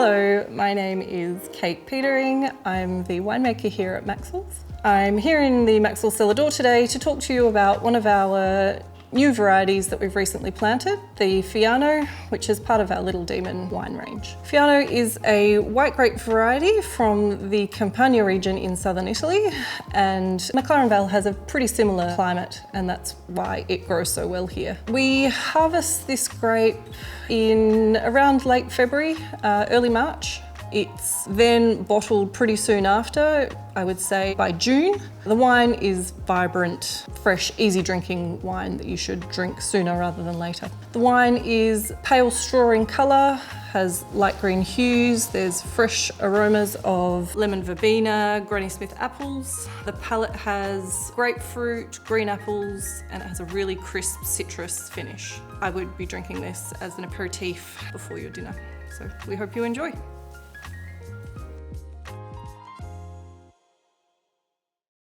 Hello, my name is Kate Petering. I'm the winemaker here at Maxwell's. I'm here in the Maxwell cellar door today to talk to you about one of our new varieties that we've recently planted, the Fiano, which is part of our Little Demon wine range. Fiano is a white grape variety from the Campania region in southern Italy, and McLaren Vale has a pretty similar climate, and that's why it grows so well here. We harvest this grape in around late February, early March. It's then bottled pretty soon after, I would say by June. The wine is vibrant, fresh, easy drinking wine that you should drink sooner rather than later. The wine is pale straw in colour, has light green hues, there's fresh aromas of lemon verbena, Granny Smith apples. The palate has grapefruit, green apples, and it has a really crisp citrus finish. I would be drinking this as an aperitif before your dinner. So we hope you enjoy.